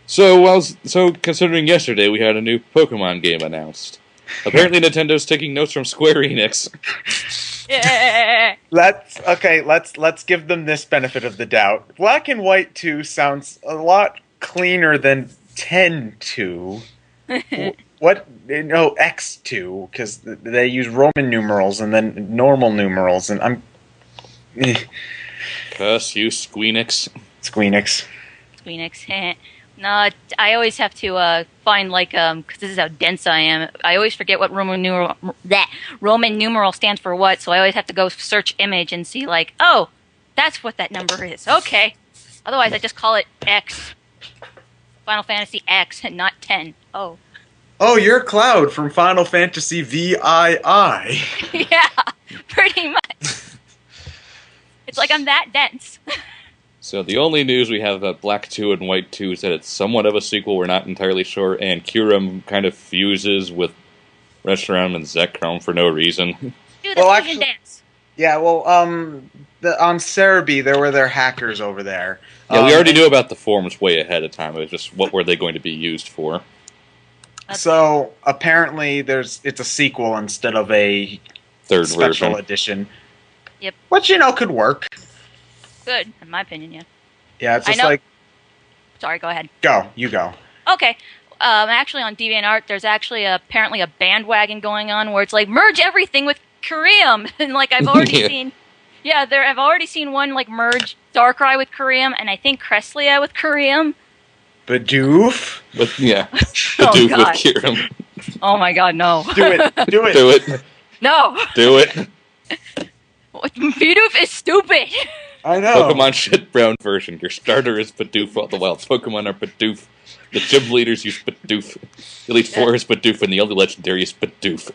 So considering yesterday we had a new Pokemon game announced. Apparently Nintendo's taking notes from Square Enix. Yeah. Let's give them this benefit of the doubt. Black and White 2 sounds a lot cleaner than 10-2. What? No, X2, because they use Roman numerals and then normal numerals, and I'm... Curse you, Squeenix. Squeenix. Squeenix. No, I always have to find, like, because this is how dense I am. I always forget what Roman numeral stands for what, so I always have to go search image and see, like, oh, that's what that number is. Okay. Otherwise, I just call it X. Final Fantasy X and not 10. Oh. Oh, you're Cloud from Final Fantasy VII. Yeah, pretty much. It's like I'm that dense. So the only news we have about Black 2 and White 2 is that it's somewhat of a sequel, we're not entirely sure, and Kyurem kind of fuses with Reshiram and Zekrom for no reason. Do the fusion dance. Yeah, well, on Cerebi, there were their hackers over there. Yeah, we already knew about the forms way ahead of time, it was just what were they going to be used for. So, apparently, it's a sequel instead of a third special version. edition. Yep. Which, could work. Good, in my opinion, yeah. Yeah, it's just like... Sorry, go ahead. You go. Okay. Actually, on DeviantArt, there's actually apparently a bandwagon going on where it's like, merge everything with Kyurem. And, like, I've already seen... Yeah, I've already seen one, like, merge Darkrai with Kyurem, and I think Cresselia with Kyurem. Bidoof? Bidoof with Kyurem. Oh my god, no. Do it. Do it. No. Do it. Bidoof is stupid. I know. Pokemon shit brown version. Your starter is Bidoof, while the wild Pokemon are Bidoof. The gym leaders use Bidoof. Elite Four is Bidoof, and the only legendary is Bidoof.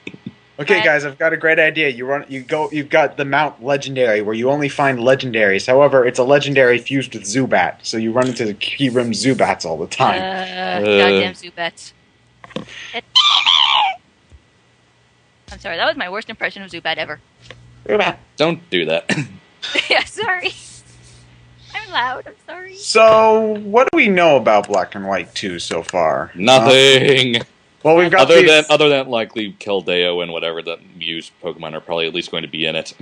Okay, guys, I've got a great idea. You've got the Mount Legendary, where you only find legendaries. However, it's a legendary fused with Zubat, so you run into the Kyurem Zubats all the time. Goddamn Zubats. I'm sorry, that was my worst impression of Zubat ever. Zubat. Don't do that. Yeah, sorry. I'm loud, I'm sorry. So, what do we know about Black and White 2 so far? Nothing. Well, we've got other than likely Keldeo and whatever the Muse Pokemon are probably at least going to be in it.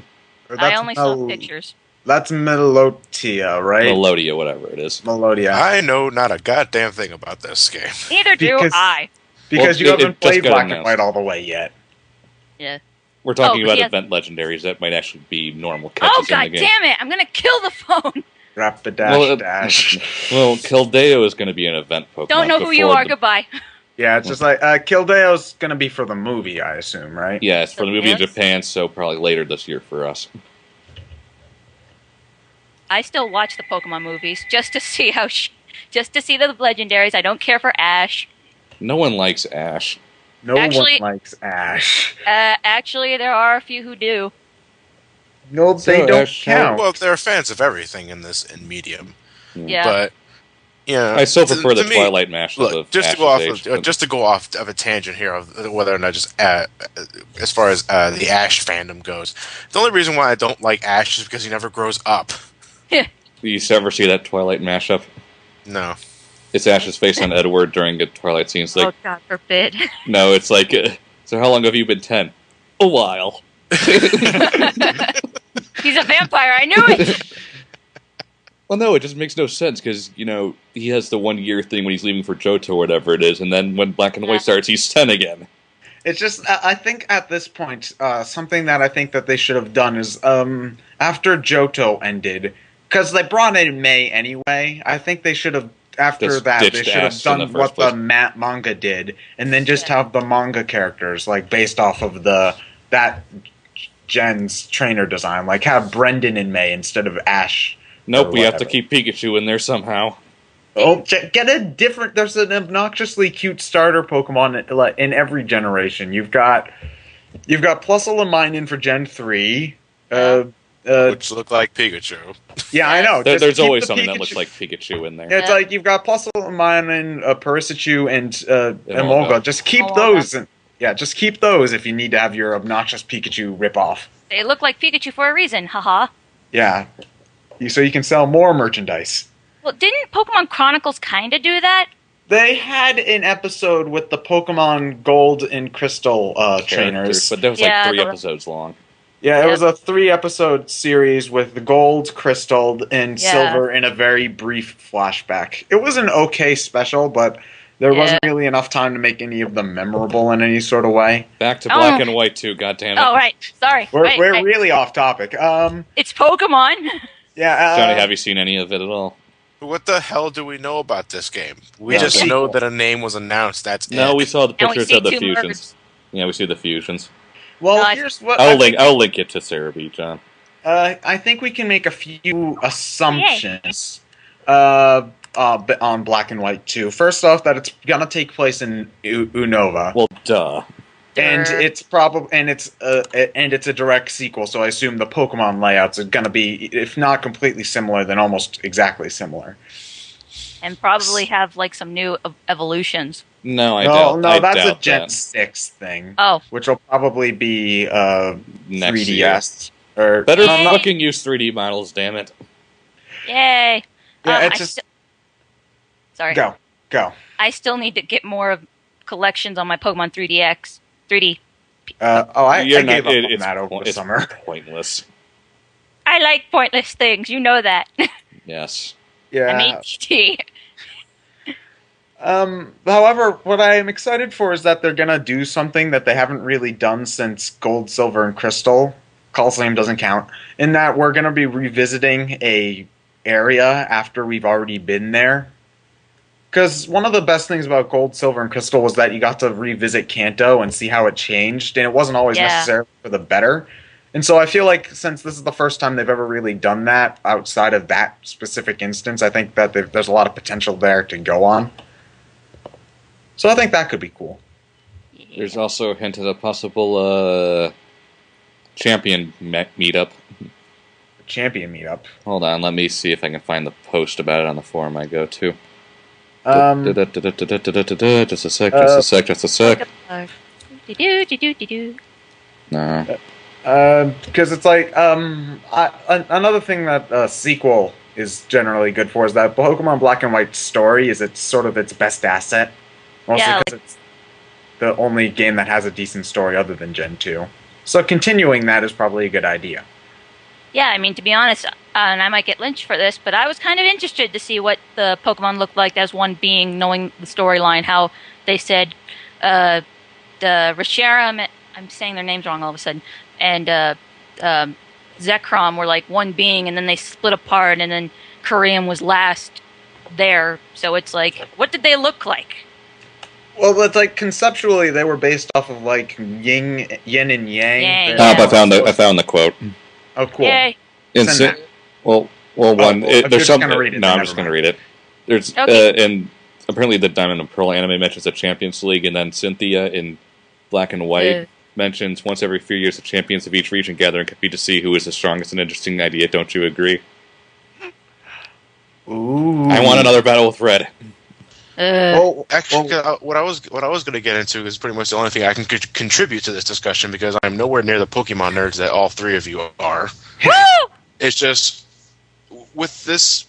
I only saw pictures. That's Melodia, right? Melodia, whatever it is. Melodia. I know not a goddamn thing about this game. Neither do I. Because you haven't played Black and White all the way yet. Yeah. We're talking about event legendaries that might actually be normal catches in the game. Oh, god damn it! I'm gonna kill the phone! Rapidash. Well, Keldeo is going to be an event Pokemon. Don't know who you are, goodbye. Yeah, it's just like, Kildeo's gonna be for the movie, I assume, right? Yeah, it's for the movie in Japan, so probably later this year for us. I still watch the Pokemon movies just to see just to see the legendaries. I don't care for Ash. No one likes Ash. No one likes Ash. Actually, there are a few who do. No, they don't count. Well, there are fans of everything in medium. Yeah. But I still prefer the Twilight Mash. Look, just to go off of a tangent here of whether or not just as far as the Ash fandom goes, the only reason why I don't like Ash is because he never grows up. You ever see that Twilight mashup? No. It's Ash's face on Edward during a Twilight scene. It's like, oh, God forbid. No, it's like, so how long have you been 10? A while. He's a vampire, I knew it! Well, no, it just makes no sense, because, he has the 1 year thing when he's leaving for Johto or whatever it is, and then when Black and White starts, he's 10 again. It's just, I think at this point, something that I think that they should have done is, after Johto ended, because they brought it in May anyway, I think they should have, after that, they should have done what the manga did, and then just have the manga characters, like, based off of that gen's trainer design, like have Brendan in May instead of Ash. Nope, we have to keep Pikachu in there somehow. Oh, get a different... There's an obnoxiously cute starter Pokemon in every generation. You've got Plusle in for Gen 3. Which look like Pikachu. Yeah, I know. There's always something that looks like Pikachu in there. Yeah, it's like you've got Plusle and Parasichu and Emolga. Just keep those. Just keep those if you need to have your obnoxious Pikachu ripoff. They look like Pikachu for a reason, haha. Yeah. So you can sell more merchandise. Well, didn't Pokemon Chronicles kind of do that? They had an episode with the Pokemon Gold and Crystal trainers. But that was like 3 episodes long. Yeah, it was a 3-episode series with the Gold, Crystal, and Silver in a very brief flashback. It was an okay special, but there wasn't really enough time to make any of them memorable in any sort of way. Back to Black and White 2, goddammit. Oh, right. Sorry. We're really off topic. It's Pokemon. Yeah. Johnny, have you seen any of it at all? What the hell do we know about this game? We just know that a name was announced. That's No, we saw the pictures of the fusions. Birds. Yeah, we see the fusions. Well, here's what I'll link it to Sarah B, John. I think we can make a few assumptions on Black and White 2. First off, that it's gonna take place in Unova. Well, duh. And it's it's a direct sequel, so I assume the Pokemon layouts are gonna be, if not completely similar, then almost exactly similar. And probably have like some new evolutions. No, I doubt. No, that's a Gen 6 thing. Oh, which will probably be next 3DS. Or better fucking use 3D models, damn it! Yay! Yeah, it's just. Sorry. Go. I still need to get more of collections on my Pokemon 3DX. 3D. I gave up on that over the summer. Pointless. I like pointless things. You know that. Yes. Yeah. I'm ADT. However, what I am excited for is that they're gonna do something that they haven't really done since Gold, Silver, and Crystal. Coliseum doesn't count. In that we're gonna be revisiting a area after we've already been there. Because one of the best things about Gold, Silver, and Crystal was that you got to revisit Kanto and see how it changed, and it wasn't always necessarily for the better. And so I feel like since this is the first time they've ever really done that outside of that specific instance, I think that there's a lot of potential there to go on. So I think that could be cool. There's also a hint at a possible champion meetup. Champion meetup. Hold on, let me see if I can find the post about it on the forum I go to. Just a sec. No. Because it's like another thing that sequel is generally good for is that Pokemon Black and White story is its best asset. Mostly because it's the only game that has a decent story other than Gen 2. So continuing that is probably a good idea. Yeah, I mean, to be honest, and I might get lynched for this, but I was kind of interested to see what the Pokemon looked like as one being, knowing the storyline, how they said the Reshiram, I'm saying their names wrong all of a sudden, and Zekrom were like one being, and then they split apart, and then Korean was last there. So it's like, what did they look like? Well, it's like conceptually they were based off of like yin and yang. I found the quote. Oh, cool. Yay. There's something. No, I'm just going to read it. There's and apparently the Diamond and Pearl anime mentions the Champions League, and then Cynthia in Black and White mentions once every few years the champions of each region gather and compete to see who is the strongest. An interesting idea, don't you agree? Ooh. I want another battle with Red. Actually, what I was going to get into is pretty much the only thing I can contribute to this discussion because I'm nowhere near the Pokemon nerds that all three of you are. Woo! It's just with this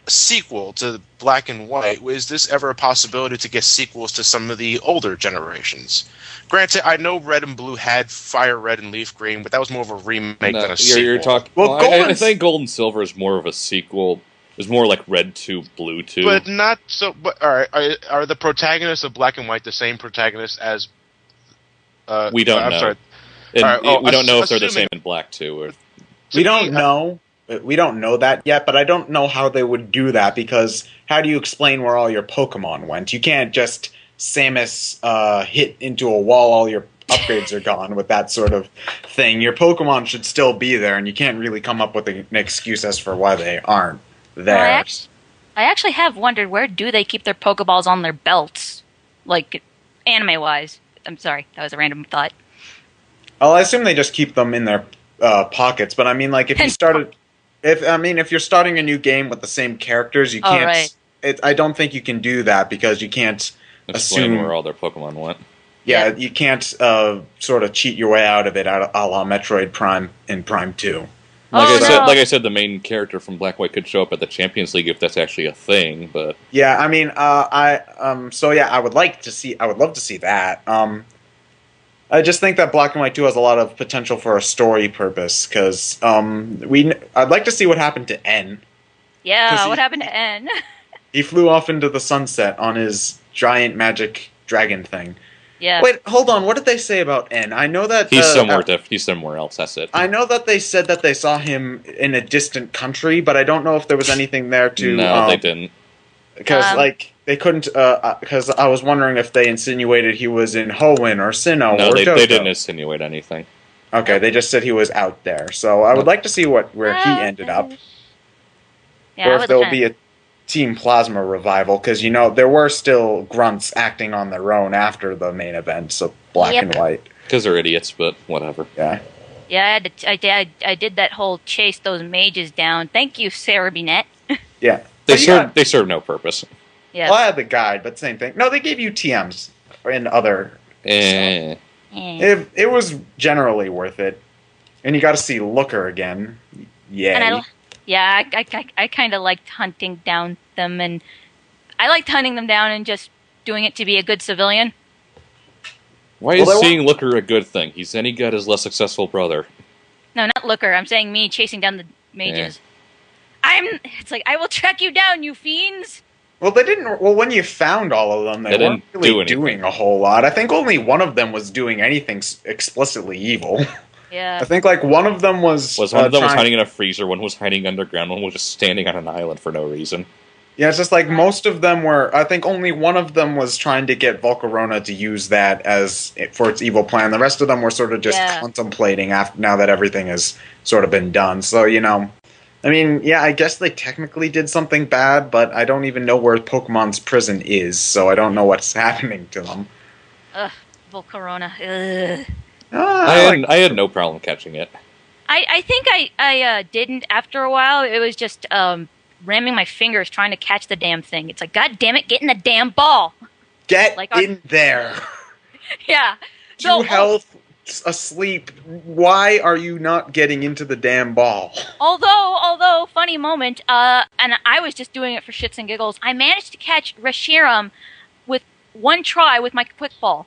sequel to Black and White, is this ever a possibility to get sequels to some of the older generations? Granted, I know Red and Blue had Fire Red and Leaf Green, but that was more of a remake than a sequel. You're talking. I think Gold and Silver is more of a sequel. It's more like Red 2, Blue 2. But not so. But all right, are the protagonists of Black and White the same protagonists as? We don't know. Sorry. We don't know if they're the same in Black 2. Or we don't know. We don't know that yet, but I don't know how they would do that because how do you explain where all your Pokemon went? You can't just Samus hit into a wall, all your upgrades are gone with that sort of thing. Your Pokemon should still be there, and you can't really come up with an excuse as for why they aren't there. I actually have wondered, where do they keep their Pokeballs on their belts? Like, anime-wise. I'm sorry, that was a random thought. Well, I assume they just keep them in their pockets, but I mean, like, if you're starting a new game with the same characters, you can't... Right. I don't think you can do that because you can't explain where all their Pokemon went. Yeah, you can't sort of cheat your way out of it a la Metroid Prime in Prime 2. Like I said, the main character from Black White could show up at the Champions League if that's actually a thing. But yeah, I mean, I would love to see that. I just think that Black and White 2 has a lot of potential for a story purpose because I'd like to see what happened to N. Yeah, what happened to N? He flew off into the sunset on his giant magic dragon thing. Yeah. Wait, hold on. What did they say about N? I know that he's somewhere else. That's it. I know that they said that they saw him in a distant country, but I don't know if there was anything there to. No, they didn't. Because they couldn't. Because I was wondering if they insinuated he was in Hoenn or Sinnoh. No, or they Johto. didn't insinuate anything. Okay, they just said he was out there. So I would like to see where he ended up, or if there will be a Team Plasma revival, because there were still grunts acting on their own after the main event, so Black and White. Because they're idiots, but whatever. Yeah. Yeah, I did that whole chase those mages down. Thank you, Sarah Binet. Yeah. They serve no purpose. Yeah. Well, I had the guide, but same thing. No, they gave you TMs and other. It was generally worth it, and you got to see Looker again. Yay. I kind of liked hunting down them, and I liked hunting them down and just doing it to be a good civilian. Why is seeing Looker a good thing? Then he got his less successful brother. No, not Looker. I'm saying me chasing down the mages. It's like, I will track you down, you fiends! Well, they didn't. Well, when you found all of them, they weren't really doing a whole lot. I think only one of them was doing anything explicitly evil. Yeah. I think one of them was one of them was hiding in a freezer, one was hiding underground, one was just standing on an island for no reason. Yeah, it's just most of them were. I think only one of them was trying to get Volcarona to use that for its evil plan. The rest of them were sort of just contemplating now that everything has sort of been done. So I mean, yeah, I guess they technically did something bad, but I don't even know where Pokemon's prison is, so I don't know what's happening to them. Ugh, Volcarona. Ugh. I had no problem catching it. I think I didn't after a while. It was just ramming my fingers trying to catch the damn thing. It's like, God damn it, get in the damn ball. Get in there. Yeah. 2 health, asleep. Why are you not getting into the damn ball? Although, funny moment, and I was just doing it for shits and giggles, I managed to catch Reshiram with one try with my quick ball.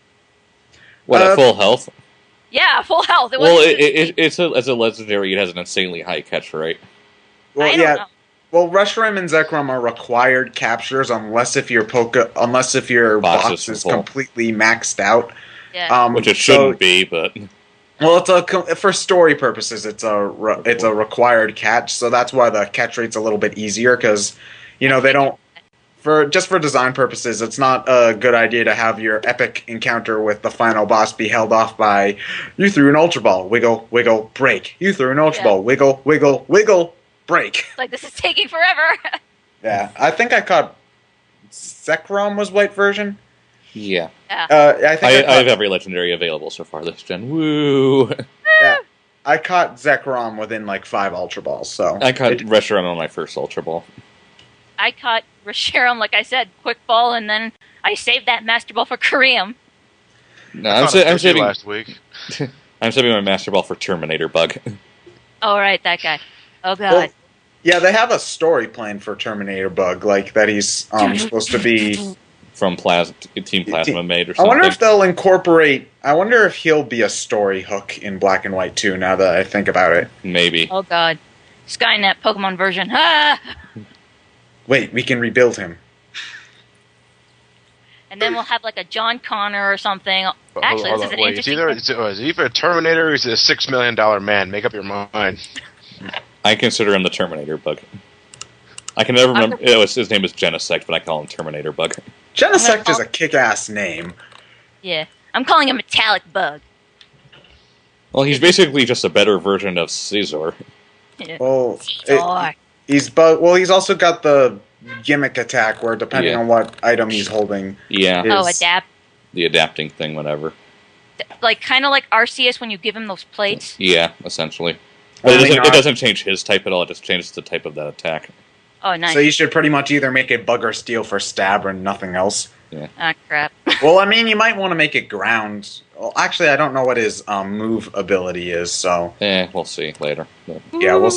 What, at full health? Yeah, full health. It's a legendary. It has an insanely high catch rate. Well, I don't know. Well, Reshiram and Zekrom are required captures unless if your box is completely maxed out. Yeah. Which it shouldn't be, but well, for story purposes, it's a required catch, so that's why the catch rate's a little bit easier because they don't. For design purposes, it's not a good idea to have your epic encounter with the final boss be held off by you threw an Ultra Ball, wiggle, wiggle, break. You threw an Ultra Ball, wiggle, wiggle, wiggle, break. Like, this is taking forever. Yeah, I think I caught Zekrom was white version. Yeah. Yeah. I have every legendary available so far this gen. Woo! Yeah. I caught Zekrom within 5 Ultra Balls, so I caught Reshiram on my first Ultra Ball. I caught Reshiram, like I said, quick ball, and then I saved that Master Ball for Kareem. No, I'm saving last week. I'm saving my Master Ball for Terminator Bug. Oh, right, that guy. Oh, God. Well, yeah, they have a story plan for Terminator Bug, that he's supposed to be from Team Plasma made or something. I wonder if they'll incorporate. I wonder if he'll be a story hook in Black and White 2. Now that I think about it, maybe. Oh God, Skynet Pokemon version. Ah! Wait, we can rebuild him. And then we'll have a John Connor or something. Actually, this is an interesting. It's either a Terminator or he's a $6 million man. Make up your mind. I consider him the Terminator Bug. I can never remember. His name is Genesect, but I call him Terminator Bug. Genesect is a kick-ass name. Yeah, I'm calling him Metallic Bug. Well, he's basically just a better version of Caesar. Yeah. Well, Caesar. He's also got the gimmick attack where depending on what item he's holding. Yeah. Adapt. The adapting thing, whatever. Kind of like Arceus when you give him those plates. Yeah, essentially. But it doesn't change his type at all. It just changes the type of that attack. Oh, nice. So you should pretty much either make it Bug or Steel for stab or nothing else. Yeah. Ah, crap. Well, I mean, you might want to make it ground. Well, actually, I don't know what his move ability is, so... We'll see later. Yeah, well,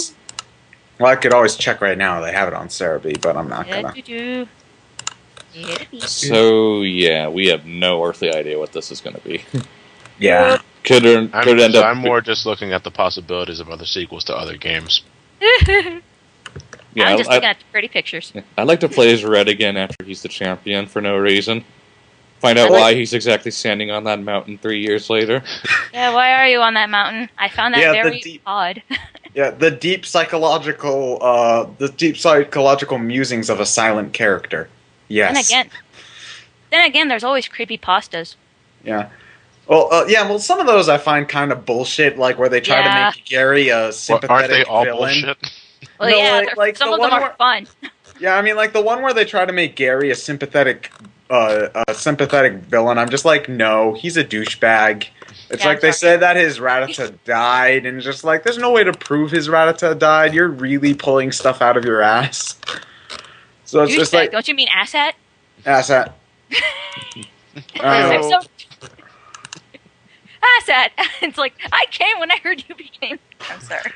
I could always check right now. They have it on Cerebi, but I'm not gonna. So, yeah, we have no earthly idea what this is going to be. Yeah. I'm more just looking at the possibilities of other sequels to other games. I'm just looking at the pretty pictures. I'd like to play as Red again after he's the champion for no reason. Find out why he's exactly standing on that mountain 3 years later. Yeah, why are you on that mountain? I found that very odd. Yeah, the deep psychological musings of a silent character. Yes. Then again, there's always creepypastas. Yeah. Well, some of those I find kind of bullshit, like where they try to make Gary a sympathetic aren't they all villain. bullshit? Well, no, yeah, like some of them are fun. Yeah, I mean, like the one where they try to make Gary a sympathetic villain. I'm just like, no, he's a douchebag. It's like they said that his Rattata died, and just like, there's no way to prove his Rattata died. You're really pulling stuff out of your ass. So it's just like, don't you mean asshat? Asshat. Asshat. It's like, I came when I heard you became. I'm sorry.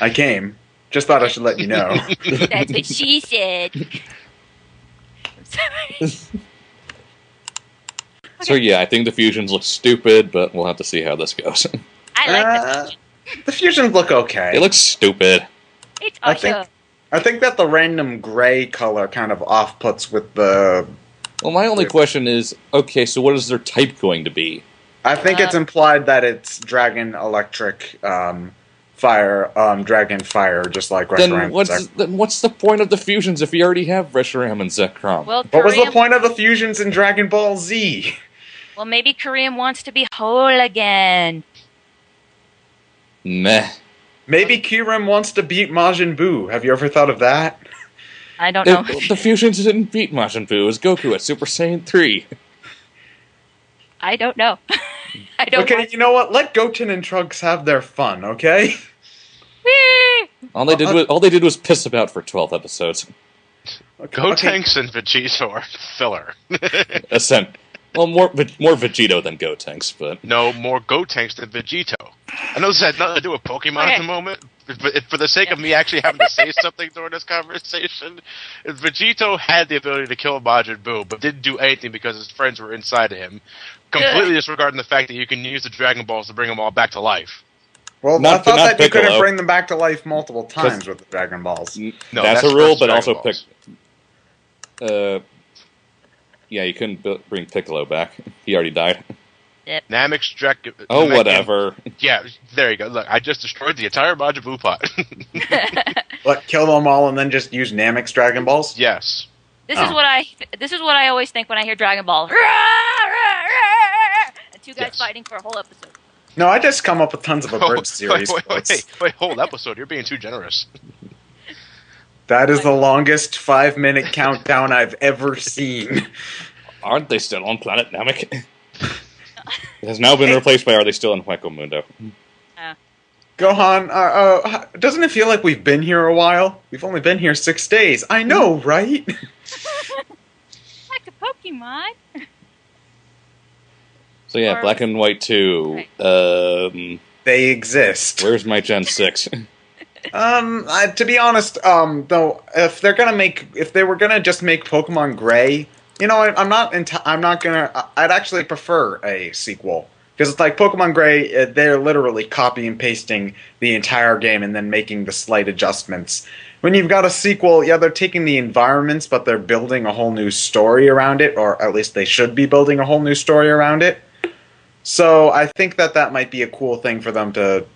I came. Just thought I should let you know. That's what she said. I'm sorry. So yeah, I think the fusions look stupid, but we'll have to see how this goes. I like the fusion. The fusions look okay. They look stupid. It's awesome. I think that the random gray color kind of off-puts with the... Well, my only question is, okay, so what is their type going to be? I think it's implied that it's Dragon Electric, Fire, Dragon Fire, just like Reshiram. Then what's the point of the fusions if you already have Reshiram and Zekrom? Well, what was the point of the fusions in Dragon Ball Z? Well, maybe Kareem wants to be whole again. Meh. Maybe Kirim wants to beat Majin Buu. Have you ever thought of that? I don't know. The fusions didn't beat Majin Buu. It was Goku at Super Saiyan 3. I don't know. I don't. Okay, you know what? Let Goten and Trunks have their fun, okay? All they did was piss about for 12 episodes. Gotenks and Vegito are filler. Well, more Vegito than Gotenks, but... No, more Gotenks than Vegito. I know this had nothing to do with Pokemon at the moment, but for the sake of me actually having to say something during this conversation, Vegito had the ability to kill Majin Buu, but didn't do anything because his friends were inside of him, completely disregarding the fact that you can use the Dragon Balls to bring them all back to life. Well, I thought that you couldn't bring them back to life multiple times with the Dragon Balls. No, that's a rule, but also yeah, you couldn't bring Piccolo back. He already died. Yep. Namek Dragon. Oh, whatever. Yeah, there you go. Look, I just destroyed the entire Majin Buu pot. What? Kill them all and then just use Namek's Dragon Balls? Yes. This is what I always think when I hear Dragon Ball. And two guys fighting for a whole episode. No, I just come up with tons of abridged series. Wait, whole episode. You're being too generous. That is the longest 5-minute countdown I've ever seen. Aren't they still on Planet Namek? It has now been replaced by Are They Still in Hueco Mundo? Gohan, doesn't it feel like we've been here a while? We've only been here 6 days. I know, right? Like a Pokemon. So yeah, Black and White 2. Right. They exist. Where's my Gen 6? To be honest, though, if they were gonna just make Pokemon Gray, you know, I'd actually prefer a sequel. Because it's like Pokemon Gray, they're literally copy and pasting the entire game and then making the slight adjustments. When you've got a sequel, yeah, they're taking the environments, but they're building a whole new story around it, or at least they should be building a whole new story around it. So I think that might be a cool thing for them to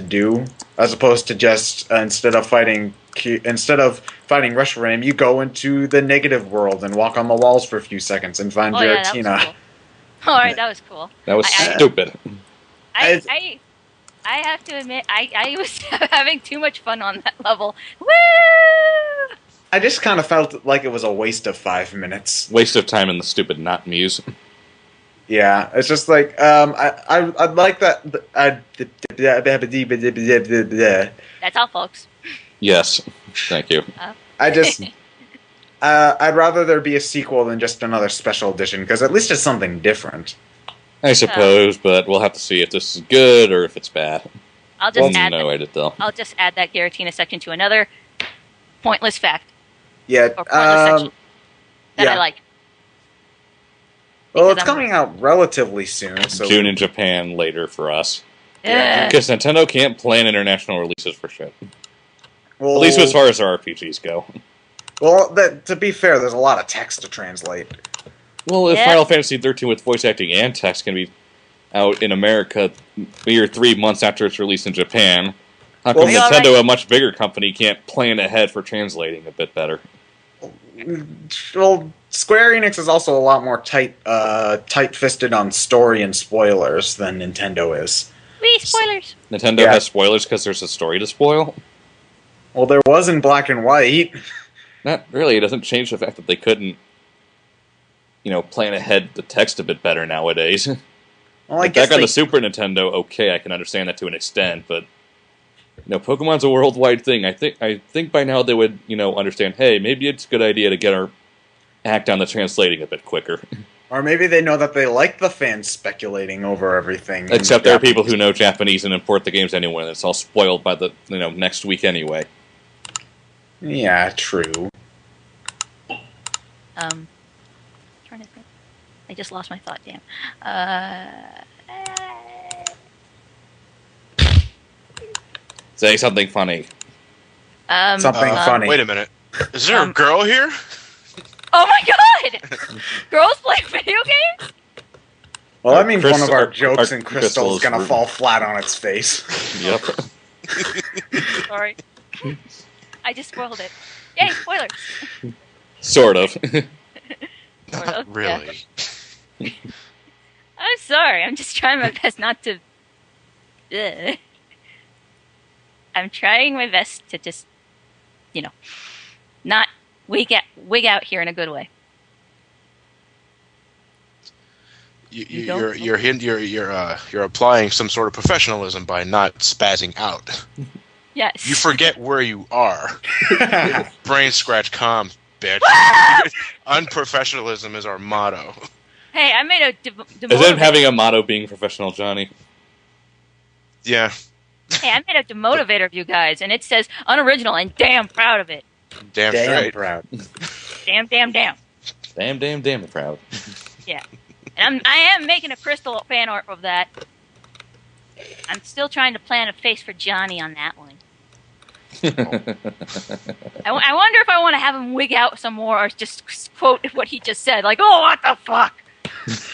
do, as opposed to just instead of fighting Reshiram, you go into the negative world and walk on the walls for a few seconds and find Giratina. Cool. All right, that was cool. That was stupid. I have to admit, I was having too much fun on that level. Woo! I just kind of felt like it was a waste of 5 minutes. Waste of time in the stupid not muse. Yeah, it's just like I'd like that. That's all, folks. Yes, thank you. I just I'd rather there be a sequel than just another special edition, because at least it's something different. I suppose, but we'll have to see if this is good or if it's bad. I'll just add that Giratina section to another pointless fact. Yeah, or pointless section that I like. Well, it's coming out relatively soon. So June in Japan, later for us. Yeah. Because Nintendo can't plan international releases for shit. Well, at least as far as our RPGs go. Well, to be fair, there's a lot of text to translate. Well, if Final Fantasy XIII with voice acting and text can be out in America a year 3 months after it's released in Japan, how come Nintendo, a much bigger company, can't plan ahead for translating a bit better? Well, Square Enix is also a lot more tight-fisted on story and spoilers than Nintendo is. Wee, spoilers! Nintendo has spoilers because there's a story to spoil? Well, there was in Black and White. Not really. It doesn't change the fact that they couldn't, plan ahead the text a bit better nowadays. Well, I guess back on the Super Nintendo, okay, I can understand that to an extent, but Pokemon's a worldwide thing. I think by now they would, understand, hey, maybe it's a good idea to get our act on the translating a bit quicker. Or maybe they know that they like the fans speculating over everything. Except there are people who know Japanese and import the games anyway, and it's all spoiled by the, next week anyway. Yeah, true. Trying to think. I just lost my thought, damn. Say something funny. Something funny. Wait a minute. Is there a girl here? Oh my god! Girls play video games? Well, that means one of our jokes in Crystal is gonna fall flat on its face. Yep. Sorry. I just spoiled it. Yay, spoilers! Sort of. Not really. Yeah. I'm sorry. I'm just trying my best not to... I'm trying my best to just, not wig out here in a good way. You're applying some sort of professionalism by not spazzing out. Yes. You forget where you are. Brain scratch calm, bitch. Unprofessionalism is our motto. Hey, I made a Isn't having a motto being professional, Johnny? Yeah. Hey, I made a demotivator of you guys, and it says unoriginal and damn proud of it. Damn straight. Proud. Damn. Damn proud. Yeah. And I am making a Crystal fan art of that. I'm still trying to plan a face for Johnny on that one. I wonder if I want to have him wig out some more or just quote what he just said. Like, oh, what the fuck? Because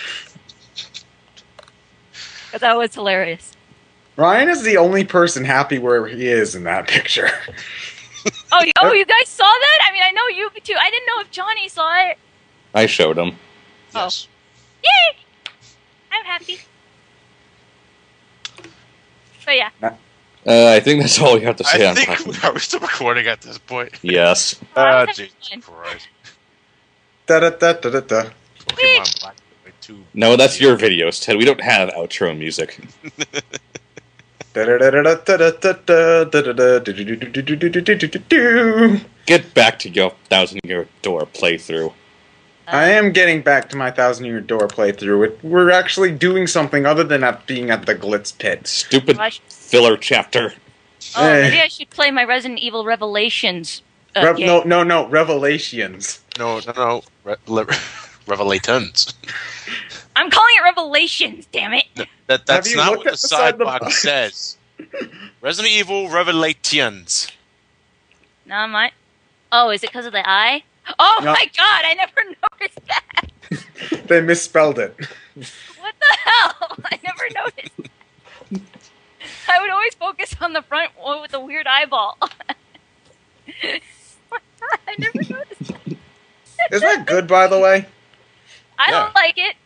that was hilarious. Ryan is the only person happy where he is in that picture. Oh, you guys saw that? I mean, I know you too. I didn't know if Johnny saw it. I showed him. Yes. Oh. Yay! I'm happy. But yeah. I think that's all we have to say on that. Are we still recording at this point? Yes. Jesus Christ. Da-da-da-da-da-da. Pokemon Black and White 2. No, that's your videos, Ted. We don't have outro music. Get back to your 1,000-year door playthrough. I am getting back to my 1,000-year door playthrough. We're actually doing something other than being at the Glitz Pit. Stupid filler chapter. Oh, maybe I should play my Resident Evil Revelations game. No, Revelations. No. Revelations. I'm calling it Revelations, damn it. That's not what the side box says. Resident Evil Revelations. No, oh, is it because of the I? Oh no. My god, I never noticed that. They misspelled it. What the hell? I never noticed. I would always focus on the front one with the weird eyeball. I never noticed that. Is that good, by the way? I don't like it.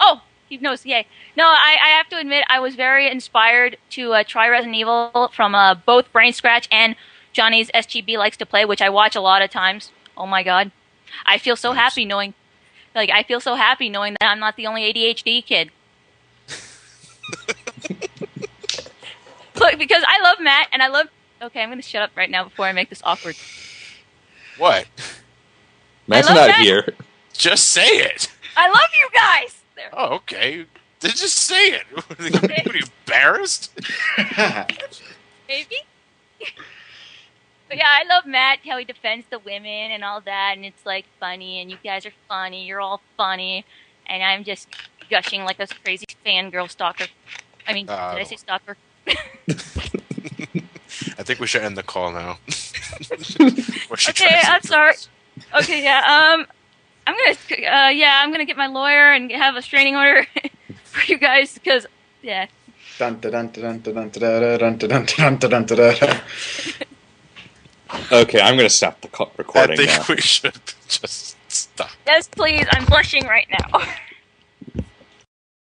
Oh, he knows, yay. No, I have to admit, I was very inspired to try Resident Evil from both Brain Scratch and Johnny's SGB Likes to Play, which I watch a lot of times. Oh my god. I feel so happy knowing that I'm not the only ADHD kid. Look, because I love Matt, and I love... Okay, I'm going to shut up right now before I make this awkward. What? Matt's love not Matt. here. Just say it. I love you guys. There. Oh, okay. Then just say it. What are you, embarrassed? Maybe. But yeah, I love Matt, how he defends the women and all that, and it's like funny, and you guys are funny, you're all funny, and I'm just gushing like a crazy fangirl stalker. I mean, did I say stalker? I think we should end the call now. Okay, I'm sorry. Okay, yeah, I'm gonna get my lawyer and have a restraining order for you guys, because, yeah. Okay, I'm going to stop the recording now. I think we should just stop. Yes, please. I'm blushing right now.